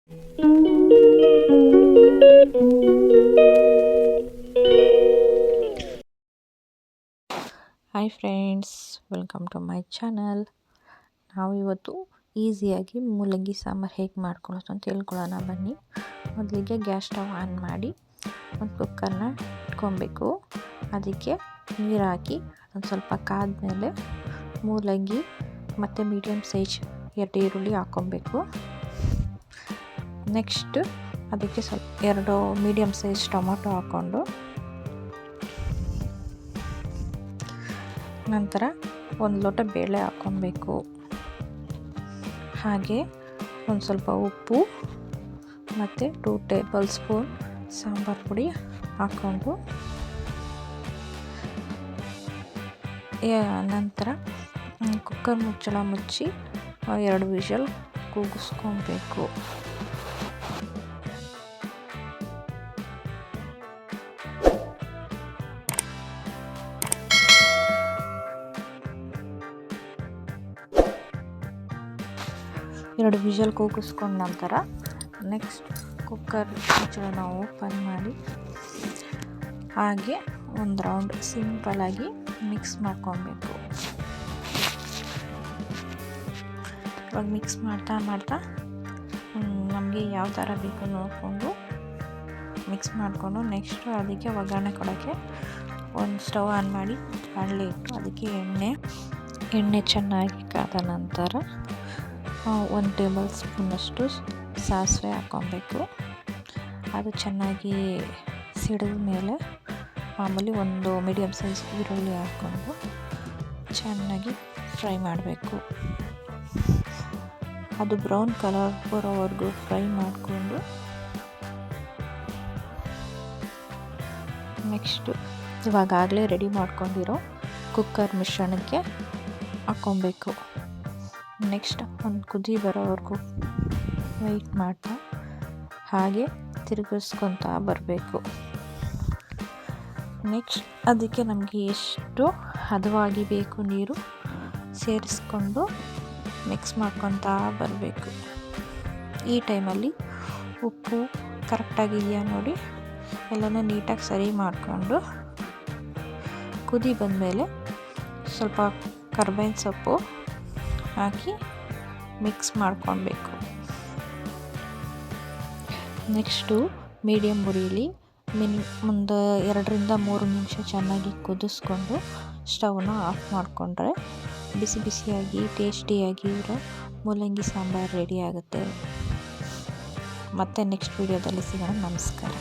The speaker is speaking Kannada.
Hi friends, welcome to my channel. ನಾವು ಇವತ್ತು ಈಸಿಯಾಗಿ ಮೂಲಂಗಿ ಸಾಂಬಾರು ಹೇಗೆ ಮಾಡ್ಕೊಳ್ಳೋದು ಅಂತ ಹೇಳ್ಕೊಳ್ಳೋಣ ಬನ್ನಿ. ಮೊದಲಿಗೆ ಗ್ಯಾಸ್ ಸ್ಟವ್ ಆನ್ ಮಾಡಿ ಒಂದು ಕುಕ್ಕರ್ನ ಇಟ್ಕೊಬೇಕು. ಅದಕ್ಕೆ ನೀರು ಹಾಕಿ ಒಂದು ಸ್ವಲ್ಪ ಕಾದ್ಮೇಲೆ ಮೂಲಂಗಿ ಮತ್ತು ಮೀಡಿಯಮ್ ಸೈಜ್ 2 ಈರುಳ್ಳಿ ಹಾಕ್ಕೊಬೇಕು. ನೆಕ್ಸ್ಟ್ ಅದಕ್ಕೆ ಸ್ವಲ್ಪ 2 ಮೀಡಿಯಮ್ ಸೈಜ್ ಟೊಮೊಟೊ ಹಾಕ್ಕೊಂಡು ನಂತರ 1 ಲೋಟ ಬೇಳೆ ಹಾಕ್ಕೊಬೇಕು. ಹಾಗೆ ಒಂದು ಸ್ವಲ್ಪ ಉಪ್ಪು ಮತ್ತು 2 ಟೇಬಲ್ ಸ್ಪೂನ್ ಸಾಂಬಾರು ಪುಡಿ ಹಾಕ್ಕೊಂಡು ನಂತರ ಕುಕ್ಕರ್ ಮುಚ್ಚಳ ಮುಚ್ಚಿ 2 ವಿಷಲ್ ಕೂಗಿಸ್ಕೊಬೇಕು. ಎರಡು ವಿಷಲ್ ಕೂಗಿಸ್ಕೊಂಡ ನಂತರ ನೆಕ್ಸ್ಟ್ ಕುಕ್ಕರ್ ಮುಚ್ಚಳನ ಓಪನ್ ಮಾಡಿ ಹಾಗೆ ಒಂದು ರೌಂಡ್ ಸಿಂಪಲಾಗಿ ಮಿಕ್ಸ್ ಮಾಡ್ಕೊಬೇಕು. ಇವಾಗ ಮಿಕ್ಸ್ ಮಾಡ್ತಾ ನಮಗೆ ಯಾವ ಥರ ಬೇಕು ನೋಡಿಕೊಂಡು ಮಿಕ್ಸ್ ಮಾಡಿಕೊಂಡು ನೆಕ್ಸ್ಟು ಅದಕ್ಕೆ ಒಗ್ಗರಣೆ ಕೊಡೋಕ್ಕೆ ಒಂದು ಸ್ಟವ್ ಆನ್ ಮಾಡಿ ಬಾಣಲೆ ಇಟ್ಟು ಅದಕ್ಕೆ ಎಣ್ಣೆ ಚೆನ್ನಾಗಿ ಕಾದ ನಂತರ 1 ಟೇಬಲ್ ಸ್ಪೂನಷ್ಟು ಸಾಸಿವೆ ಹಾಕ್ಕೊಬೇಕು. ಅದು ಚೆನ್ನಾಗಿ ಸಿಡಿದ ಮೇಲೆ ಮಾಮೂಲಿ ಒಂದು ಮೀಡಿಯಮ್ ಸೈಜ್ ಈರುಳ್ಳಿ ಹಾಕ್ಕೊಂಡು ಚೆನ್ನಾಗಿ ಫ್ರೈ ಮಾಡಬೇಕು. ಅದು ಬ್ರೌನ್ ಕಲರ್ ಬರೋವರೆಗೂ ಫ್ರೈ ಮಾಡಿಕೊಂಡು ನೆಕ್ಸ್ಟು ಇವಾಗಲೇ ರೆಡಿ ಮಾಡ್ಕೊಂಡಿರೋ ಕುಕ್ಕರ್ ಮಿಶ್ರಣಕ್ಕೆ ಹಾಕ್ಕೊಬೇಕು. ನೆಕ್ಸ್ಟ್ ಒಂದು ಕುದಿ ಬರೋವರೆಗೂ ವೆಯ್ಟ್ ಮಾಡ್ತಾ ಹಾಗೆ ತಿರುಗಿಸ್ಕೊತಾ ಬರಬೇಕು. ನೆಕ್ಸ್ಟ್ ಅದಕ್ಕೆ ನಮಗೆ ಎಷ್ಟು ಹದವಾಗಿ ಬೇಕು ನೀರು ಸೇರಿಸ್ಕೊಂಡು ಮಿಕ್ಸ್ ಮಾಡ್ಕೊತಾ ಬರಬೇಕು. ಈ ಟೈಮಲ್ಲಿ ಉಪ್ಪು ಕರೆಕ್ಟಾಗಿದೆಯಾ ನೋಡಿ ಎಲ್ಲನೂ ನೀಟಾಗಿ ಸರಿ ಮಾಡಿಕೊಂಡು ಕುದಿ ಬಂದಮೇಲೆ ಸ್ವಲ್ಪ ಕರ್ಬೇವಿನ ಸೊಪ್ಪು ಹಾಕಿ ಮಿಕ್ಸ್ ಮಾಡ್ಕೊಬೇಕು. ನೆಕ್ಸ್ಟು ಮೀಡಿಯಮ್ ಉರಿಲಿ ಒಂದು 2-3 ನಿಮಿಷ ಚೆನ್ನಾಗಿ ಕುದಿಸ್ಕೊಂಡು ಸ್ಟವ್ನ ಆಫ್ ಮಾಡಿಕೊಂಡ್ರೆ ಬಿಸಿ ಬಿಸಿಯಾಗಿ ಟೇಸ್ಟಿಯಾಗಿ ಇರೋ ಮೂಲಂಗಿ ಸಾಂಬಾರು ರೆಡಿ ಆಗುತ್ತೆ. ಮತ್ತೆ ನೆಕ್ಸ್ಟ್ ವಿಡಿಯೋದಲ್ಲಿ ಸಿಗೋಣ. ನಮಸ್ಕಾರ.